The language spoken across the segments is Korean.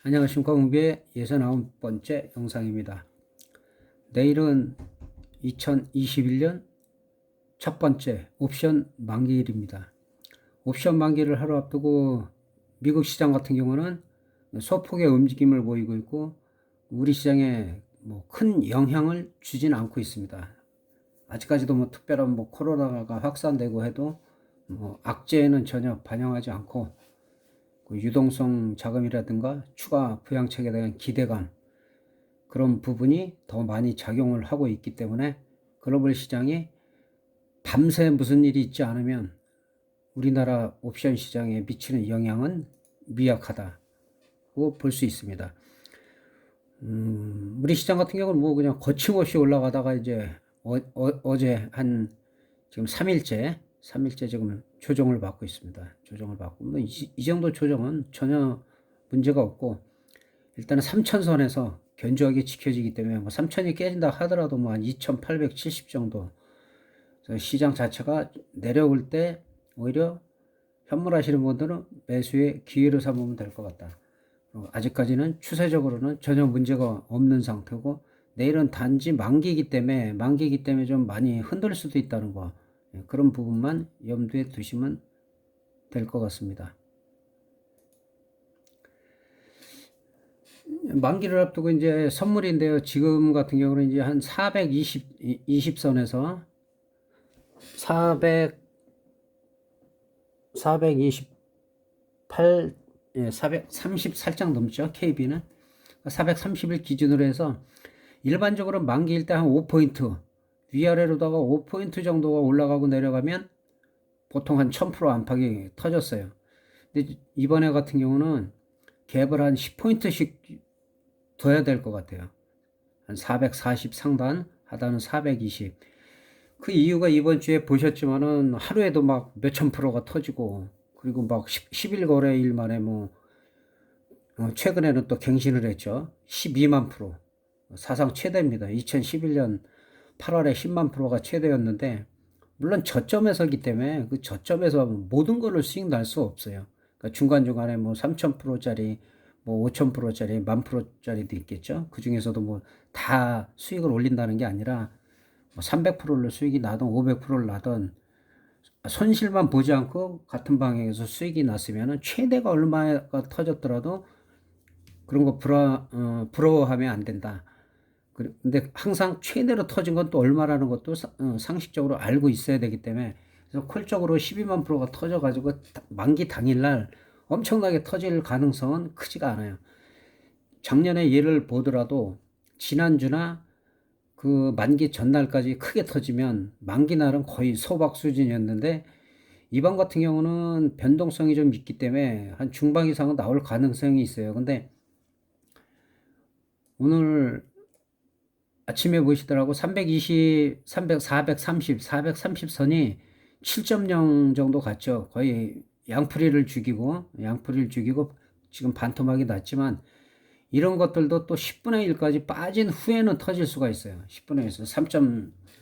안녕하십니까. 운비의 69번째 영상입니다. 내일은 2021년 첫 번째 옵션 만기일입니다. 옵션 만기를 하루 앞두고 미국 시장 같은 경우는 소폭의 움직임을 보이고 있고 우리 시장에 큰 영향을 주진 않고 있습니다. 아직까지도 특별한 코로나가 확산되고 해도 악재는 전혀 반영하지 않고 유동성 자금이라든가 추가 부양책에 대한 기대감, 그런 부분이 더 많이 작용을 하고 있기 때문에 글로벌 시장이 밤새 무슨 일이 있지 않으면 우리나라 옵션 시장에 미치는 영향은 미약하다고 볼 수 있습니다. 우리 시장 같은 경우는 그냥 거침없이 올라가다가 이제 어제 지금 3일째 지금 조정을 받고 있습니다. 조정을 받고 이 정도 조정은 전혀 문제가 없고, 일단은 3천선에서 견조하게 지켜지기 때문에 3천이 깨진다 하더라도 한 2,870 정도, 시장 자체가 내려올 때 오히려 현물하시는 분들은 매수의 기회로 삼으면 될 것 같다. 아직까지는 추세적으로는 전혀 문제가 없는 상태고, 내일은 단지 만기이기 때문에 좀 많이 흔들 수도 있다는 거, 그런 부분만 염두에 두시면 될 것 같습니다. 만기를 앞두고 이제 선물인데요. 지금 같은 경우는 이제 한 420선에서 428, 430 살짝 넘죠. KB는 430을 기준으로 해서 일반적으로 만기일 때 한 5포인트 위아래로다가 5포인트 정도가 올라가고 내려가면 보통 한 1000% 안팎이 터졌어요. 근데 이번에 같은 경우는 갭을 한 10포인트씩 둬야 될 것 같아요. 한 440 상단, 하단은 420. 그 이유가 이번 주에 보셨지만은 하루에도 몇천 프로가 터지고, 그리고 10일 거래일 만에 최근에는 또 갱신을 했죠. 12만 프로. 사상 최대입니다. 2011년 8월에 10만 프로가 최대였는데, 물론 저점에서기 때문에 그 저점에서 모든 걸로 수익 날 수 없어요. 그러니까 중간중간에 3,000%짜리, 5,000%짜리, 10,000%짜리도 있겠죠. 그 중에서도 다 수익을 올린다는 게 아니라 300%를 수익이 나든 500%를 나든 손실만 보지 않고 같은 방향에서 수익이 났으면 최대가 얼마가 터졌더라도 그런 거 부러워하면 안 된다. 근데 항상 최대로 터진 건 또 얼마라는 것도 상식적으로 알고 있어야 되기 때문에, 그래서 콜적으로 12만 프로가 터져가지고 만기 당일날 엄청나게 터질 가능성은 크지가 않아요. 작년에 예를 보더라도 지난주나 그 만기 전날까지 크게 터지면 만기 날은 거의 소박 수준이었는데, 이번 같은 경우는 변동성이 좀 있기 때문에 한 중반 이상은 나올 가능성이 있어요. 근데 오늘 아침에 보시더라고 320, 300, 430, 430선이 7.0 정도 갔죠. 거의 양풀이를 죽이고 지금 반토막이 났지만, 이런 것들도 또 10분의 1까지 빠진 후에는 터질 수가 있어요. 10분의 1에서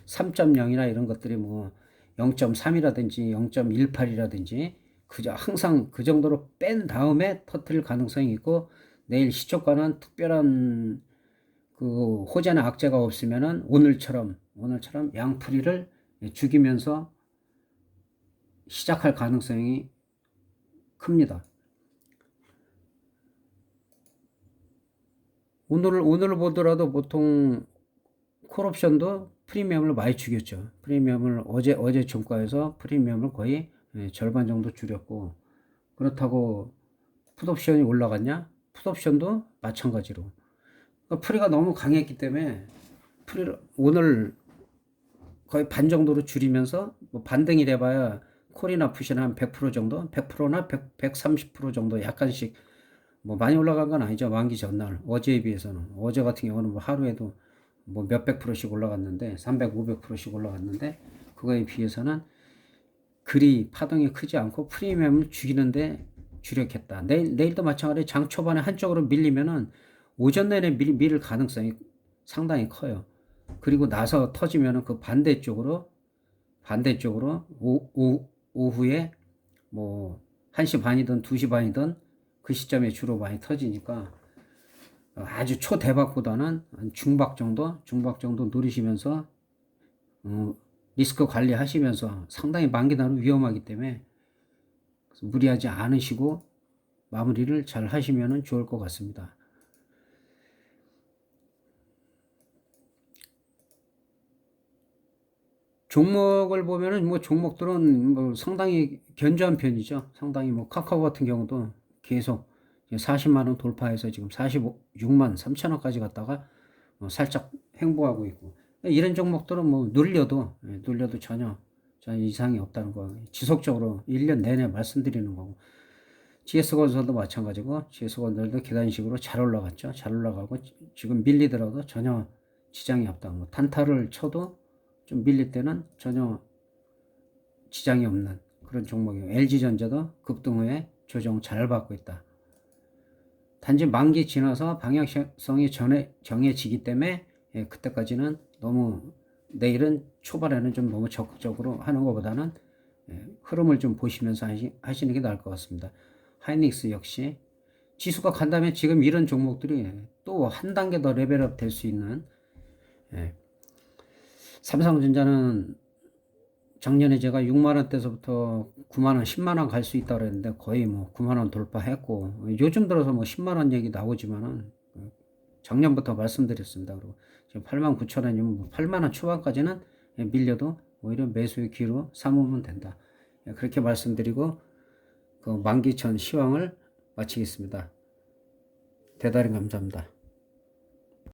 3.0이나 이런 것들이 0.3이라든지 0.18이라든지 그저 항상 그 정도로 뺀 다음에 터뜨릴 가능성이 있고, 내일 시초가는 특별한 그 호재나 악재가 없으면은 오늘처럼 양풀이를 죽이면서 시작할 가능성이 큽니다. 오늘 보더라도 보통 콜옵션도 프리미엄을 많이 죽였죠. 프리미엄을 어제 종가에서 프리미엄을 거의 절반 정도 줄였고, 그렇다고 풋옵션이 올라갔냐? 풋옵션도 마찬가지로. 그러니까 프리가 너무 강했기 때문에 프리를 오늘 거의 반 정도로 줄이면서 반등이 돼봐야 콜이나 풋이나 한 100% 정도, 100%나 130% 정도 약간씩 많이 올라간 건 아니죠. 만기 전날 어제에 비해서는. 어제 같은 경우는 하루에도 몇백 프로씩 올라갔는데, 300, 500%씩 올라갔는데, 그거에 비해서는 그리 파동이 크지 않고 프리미엄을 죽이는데 주력했다. 내일도 마찬가지로 장 초반에 한쪽으로 밀리면은 오전 내내 밀 가능성이 상당히 커요. 그리고 나서 터지면은 그 반대쪽으로 오후에 1시 반이든 2시 반이든 그 시점에 주로 많이 터지니까 아주 초대박보다는 한 중박 정도 누리시면서 리스크 관리하시면서 상당히 만기나로 위험하기 때문에 무리하지 않으시고 마무리를 잘 하시면 좋을 것 같습니다. 종목을 보면은 뭐 종목들은 뭐 상당히 견조한 편이죠. 상당히 뭐 카카오 같은 경우도 계속 40만 원 돌파해서 지금 46만 3천 원까지 갔다가 살짝 횡보하고 있고, 이런 종목들은 뭐 눌려도 전혀 이상이 없다는 거 지속적으로 1년 내내 말씀드리는 거고, GS건설도 마찬가지고 GS건설도 계단식으로 잘 올라갔죠. 잘 올라가고 지금 밀리더라도 전혀 지장이 없다. 뭐 단타를 쳐도 좀 밀릴 때는 전혀 지장이 없는 그런 종목이에요. LG전자도 급등 후에 조정 잘 받고 있다. 단지 만기 지나서 방향성이 정해지기 때문에 그때까지는 너무, 내일은 초반에는 좀 너무 적극적으로 하는 것보다는 흐름을 좀 보시면서 하시는 게 나을 것 같습니다. 하이닉스 역시 지수가 간다면 지금 이런 종목들이 또 한 단계 더 레벨업 될 수 있는, 삼성전자는 작년에 제가 6만 원대서부터 9만 원, 10만 원 갈 수 있다 그랬는데 거의 뭐 9만 원 돌파했고, 요즘 들어서 뭐 10만 원 얘기 나오지만은 작년부터 말씀드렸습니다. 그리고 지금 8만 9천 원이면 뭐 8만 원 초반까지는 밀려도 오히려 매수의 기회로 삼으면 된다. 그렇게 말씀드리고 그 만기 전 시황을 마치겠습니다. 대단히 감사합니다.